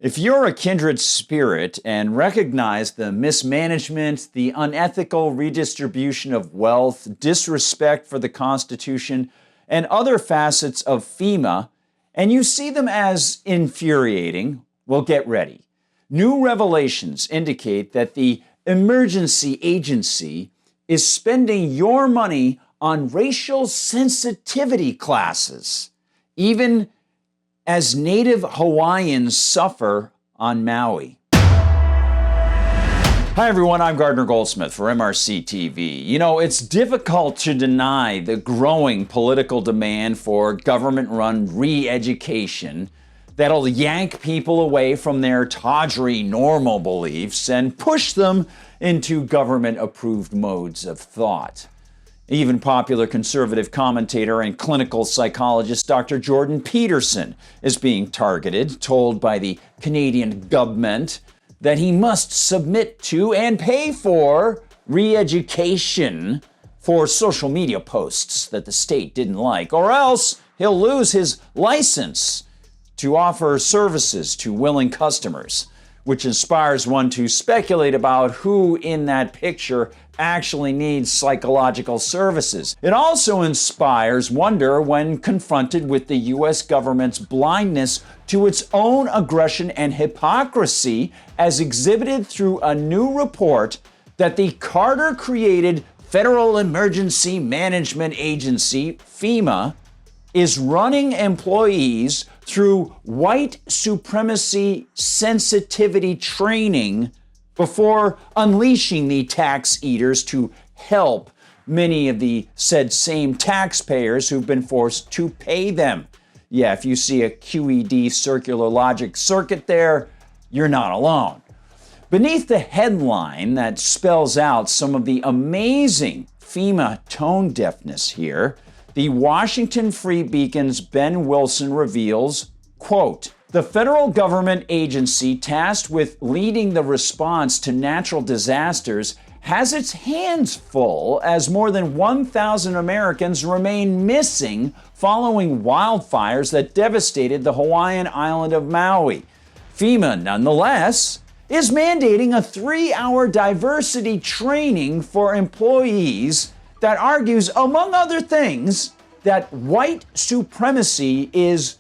If you're a kindred spirit and recognize the mismanagement, the unethical redistribution of wealth, disrespect for the Constitution, and other facets of FEMA, and you see them as infuriating, well, get ready. New revelations indicate that the emergency agency is spending your money on racial sensitivity classes, even as Native Hawaiians suffer on Maui. Hi everyone, I'm Gardner Goldsmith for MRC-TV. You know, it's difficult to deny the growing political demand for government-run re-education that'll yank people away from their tawdry normal beliefs and push them into government-approved modes of thought. Even popular conservative commentator and clinical psychologist Dr. Jordan Peterson is being targeted, told by the Canadian government that he must submit to and pay for re-education for social media posts that the state didn't like, or else he'll lose his license to offer services to willing customers, which inspires one to speculate about who in that picture actually needs psychological services. It also inspires wonder when confronted with the U.S. government's blindness to its own aggression and hypocrisy as exhibited through a new report that the Carter-created Federal Emergency Management Agency, FEMA, is running employees through white supremacy sensitivity training before unleashing the tax eaters to help many of the said same taxpayers who've been forced to pay them. Yeah, if you see a QED circular logic circuit there, you're not alone. Beneath the headline that spells out some of the amazing FEMA tone deafness here, the Washington Free Beacon's Ben Wilson reveals, quote, "The federal government agency tasked with leading the response to natural disasters has its hands full as more than 1,000 Americans remain missing following wildfires that devastated the Hawaiian island of Maui. FEMA, nonetheless, is mandating a 3-hour diversity training for employees that argues, among other things, that white supremacy is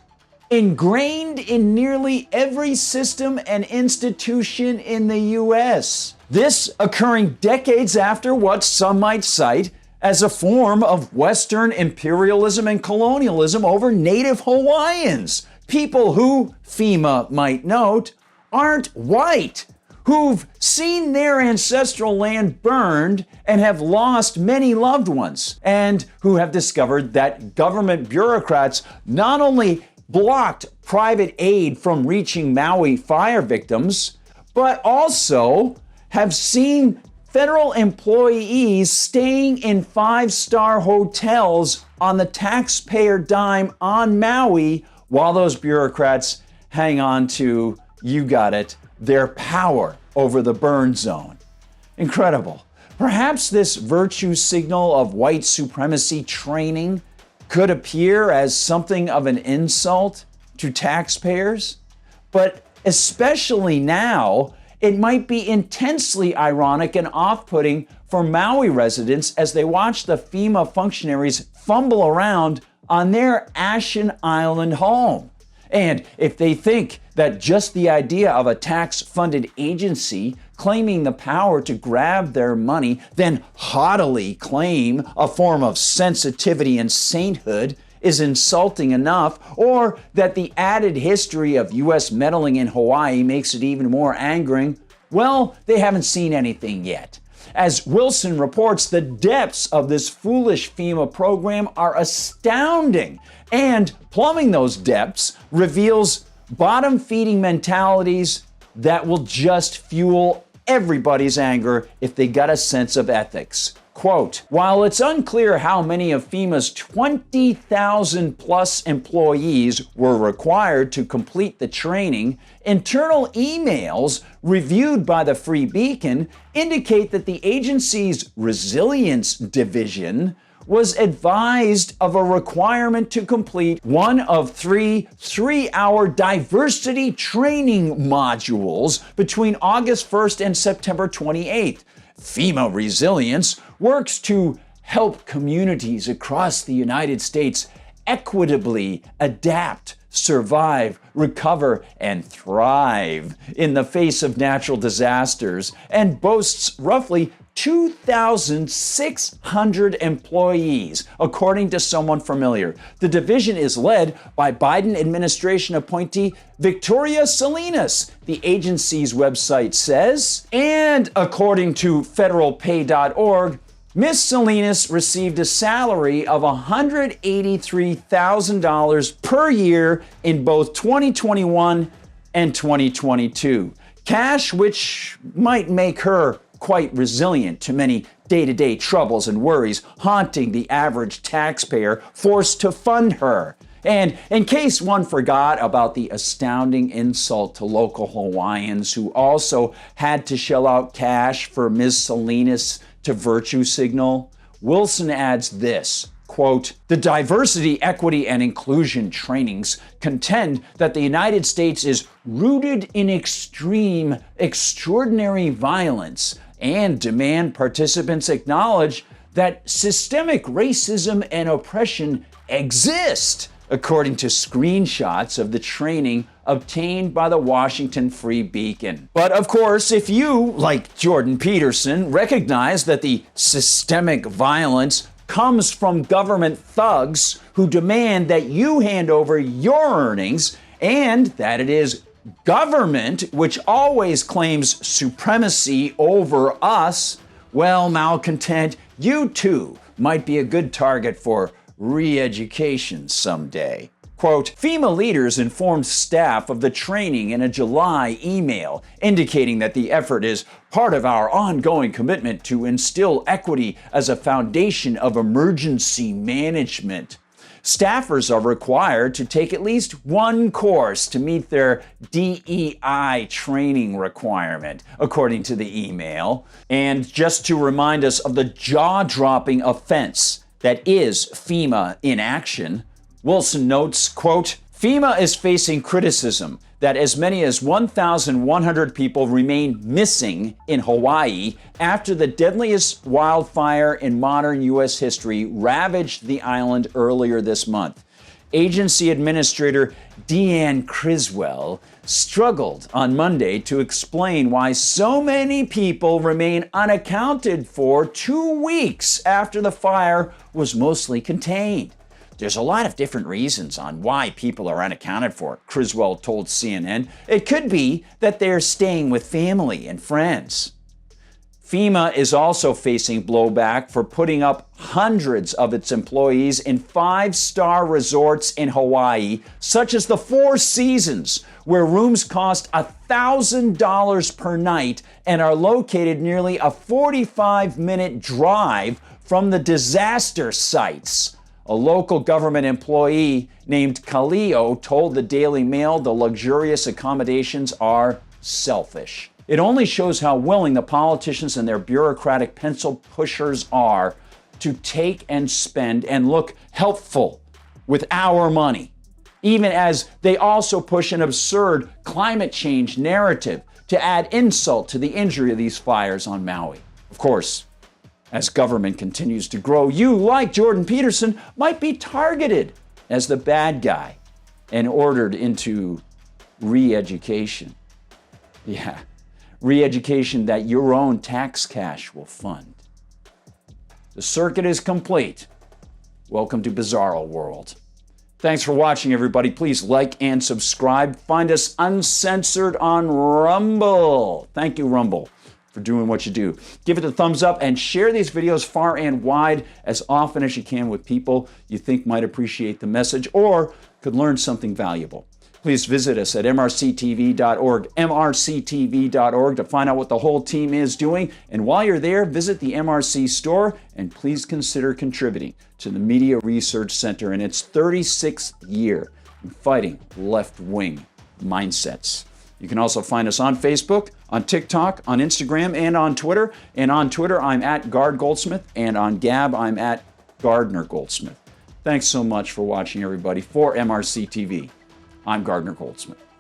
ingrained in nearly every system and institution in the U.S. This occurring decades after what some might cite as a form of Western imperialism and colonialism over Native Hawaiians, people who, FEMA might note, aren't white, who've seen their ancestral land burned and have lost many loved ones, and who have discovered that government bureaucrats not only blocked private aid from reaching Maui fire victims, but also have seen federal employees staying in 5-star hotels on the taxpayer dime on Maui while those bureaucrats hang on to, you got it, their power over the burn zone. Incredible. Perhaps this virtue signal of white supremacy training could appear as something of an insult to taxpayers, but especially now, it might be intensely ironic and off-putting for Maui residents as they watch the FEMA functionaries fumble around on their Ashen Island home. And if they think that just the idea of a tax-funded agency claiming the power to grab their money, then haughtily claim a form of sensitivity and sainthood is insulting enough, or that the added history of U.S. meddling in Hawaii makes it even more angering, well, they haven't seen anything yet. As Wilson reports, the depths of this foolish FEMA program are astounding, and plumbing those depths reveals bottom-feeding mentalities that will just fuel everybody's anger if they got a sense of ethics. Quote, "While it's unclear how many of FEMA's 20,000 plus employees were required to complete the training, internal emails reviewed by the Free Beacon indicate that the agency's resilience division was advised of a requirement to complete one of three-hour diversity training modules between August 1st and September 28th. FEMA Resilience works to help communities across the United States equitably adapt, survive, recover, and thrive in the face of natural disasters, and boasts roughly 2,600 employees, according to someone familiar. The division is led by Biden administration appointee Victoria Salinas, the agency's website says. And according to federalpay.org, Ms. Salinas received a salary of $183,000 per year in both 2021 and 2022. Cash which might make her quite resilient to many day-to-day troubles and worries haunting the average taxpayer forced to fund her. And in case one forgot about the astounding insult to local Hawaiians who also had to shell out cash for Ms. Salinas to virtue signal, Wilson adds this, quote, "The diversity, equity, and inclusion trainings contend that the United States is rooted in extreme, extraordinary violence and demand participants acknowledge that systemic racism and oppression exist," according to screenshots of the training obtained by the Washington Free Beacon. But of course, if you, like Jordan Peterson, recognize that the systemic violence comes from government thugs who demand that you hand over your earnings, and that it is government which always claims supremacy over us, well, malcontent, you too might be a good target for re-education someday. Quote, FEMA leaders informed staff of the training in a July email, indicating that the effort is part of our ongoing commitment to instill equity as a foundation of emergency management. Staffers are required to take at least one course to meet their DEI training requirement, according to the email. And just to remind us of the jaw-dropping offense that is FEMA in action, Wilson notes, quote, FEMA is facing criticism that as many as 1,100 people remain missing in Hawaii after the deadliest wildfire in modern U.S. history ravaged the island earlier this month. Agency Administrator Deanne Criswell struggled on Monday to explain why so many people remain unaccounted for 2 weeks after the fire was mostly contained. There's a lot of different reasons on why people are unaccounted for, Criswell told CNN. It could be that they're staying with family and friends. FEMA is also facing blowback for putting up hundreds of its employees in 5-star resorts in Hawaii, such as the Four Seasons, where rooms cost $1,000 per night and are located nearly a 45-minute drive from the disaster sites. A local government employee named Kaleo told the Daily Mail the luxurious accommodations are selfish. It only shows how willing the politicians and their bureaucratic pencil pushers are to take and spend and look helpful with our money, even as they also push an absurd climate change narrative to add insult to the injury of these fires on Maui. Of course, as government continues to grow, you, like Jordan Peterson, might be targeted as the bad guy and ordered into re-education. Yeah, re-education that your own tax cash will fund. The circuit is complete. Welcome to Bizarro World. Thanks for watching, everybody. Please like and subscribe. Find us uncensored on Rumble. Thank you, Rumble, for doing what you do. Give it a thumbs up and share these videos far and wide as often as you can with people you think might appreciate the message or could learn something valuable. Please visit us at MRCTV.org, MRCTV.org to find out what the whole team is doing. And while you're there, visit the MRC Store and please consider contributing to the Media Research Center in its 36th year in fighting left-wing mindsets. You can also find us on Facebook, on TikTok, on Instagram, and on Twitter. And on Twitter, I'm at Guard Goldsmith, and on Gab, I'm at Gardner Goldsmith. Thanks so much for watching, everybody. For MRC TV, I'm Gardner Goldsmith.